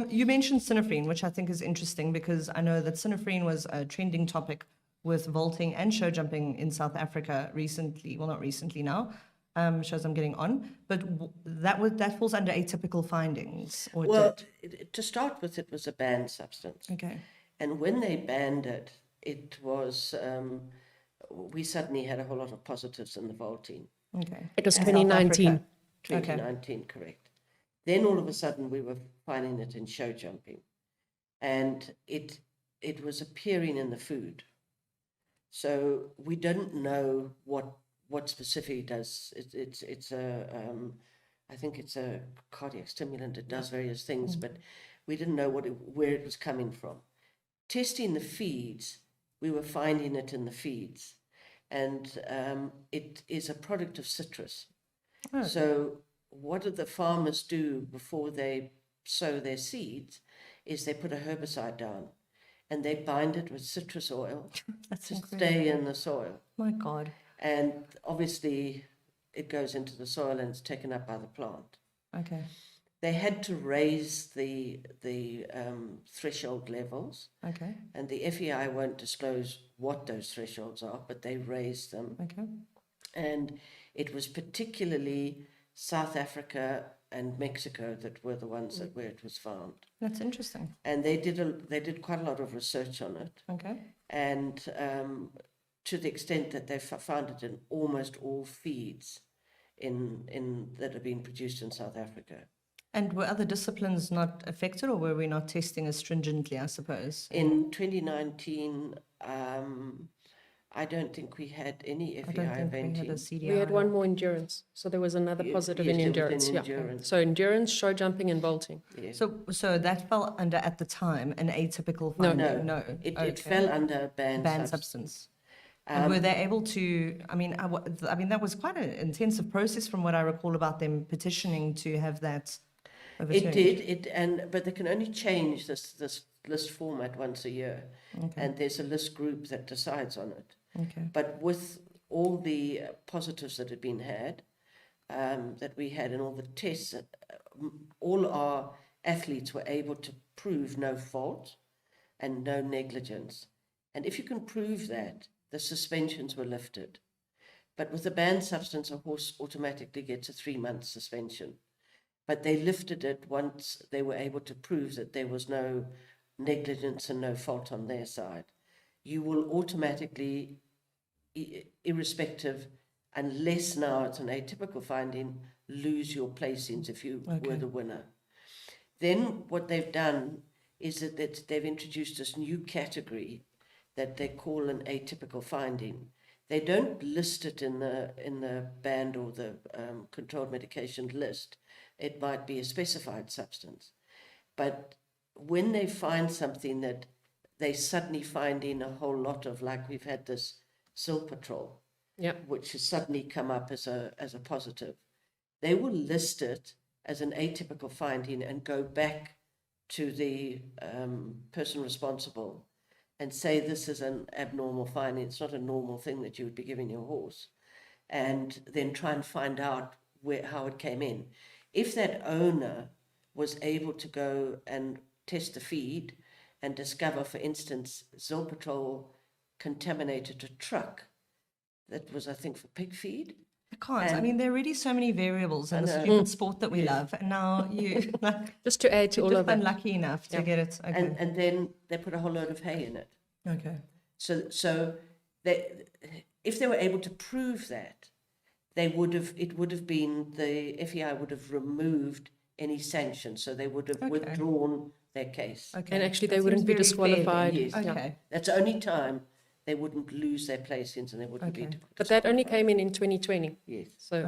You mentioned Synephrine, which I think is interesting because I know that Synephrine was a trending topic with vaulting and show jumping in South Africa recently. Well, not recently now. Shows I'm getting on, but that falls under atypical findings. Or Well, to start with, it was a banned substance. Okay. And when they banned it, it was, we suddenly had a whole lot of positives in the vaulting. Okay. It was In 2019. 2019, correct. Then all of a sudden we were finding it in show jumping, and it was appearing in the food. So we don't know what specifically does. It's a I think it's a cardiac stimulant. It does various things, but we didn't know where it was coming from. Testing the feeds, we were finding it in the feeds, and it is a product of citrus. Oh. So what do the farmers do before they sow their seeds is they put a herbicide down and they bind it with citrus oil to stay in the soil. My God. And obviously it goes into the soil and it's taken up by the plant. Okay. They had to raise the threshold levels. Okay. And the FEI won't disclose what those thresholds are, but they raised them. Okay. And it was particularly South Africa and Mexico that were the ones where it was found. That's interesting. And they did quite a lot of research on it. Okay. And to the extent that they found it in almost all feeds that have been produced in South Africa. And were other disciplines not affected, or were we not testing as stringently, I suppose? In 2019, I don't think we had any FEI I don't think we had a eventing. CDI. We had one more endurance. So there was another positive yes, in there endurance. was an Yeah. endurance. So endurance, show jumping, and vaulting. Yeah. So that fell under, at the time, an atypical finding? No. No. It fell under banned substance. And were they able to, I mean, that was quite an intensive process from what I recall about them petitioning to have that overturned. It did, but they can only change this list format once a year. Okay. And there's a list group that decides on it. Okay. But with all the positives that had been had, that we had in all the tests, all our athletes were able to prove no fault and no negligence. And if you can prove that, the suspensions were lifted. But with a banned substance, a horse automatically gets a 3-month suspension. But they lifted it once they were able to prove that there was no negligence and no fault on their side. You will automatically, irrespective, unless now it's an atypical finding, lose your placings if you were the winner. Then what they've done is that they've introduced this new category that they call an atypical finding. They don't list it in the banned or the controlled medication list. It might be a specified substance. But when they find something that they suddenly find in a whole lot of, like we've had this Silpatrol, which has suddenly come up as a positive, they will list it as an atypical finding and go back to the person responsible and say this is an abnormal finding. It's not a normal thing that you would be giving your horse, and then try and find out how it came in. If that owner was able to go and test the feed and discover, for instance, Zilpatrol contaminated a truck that was, I think, for pig feed. I can't. I mean, there are really so many variables in the stupid sport that we love. And now you, just to add to all of that. Unlucky enough to get it. Okay. And then they put a whole load of hay in it. Okay. So if they were able to prove that, it would have been, the FEI would have removed any sanctions. So they would have withdrawn their case. Okay. And actually, they wouldn't be disqualified. Yes. Okay. That's the only time they wouldn't lose their placings and they wouldn't be. But that only came in 2020. Yes. So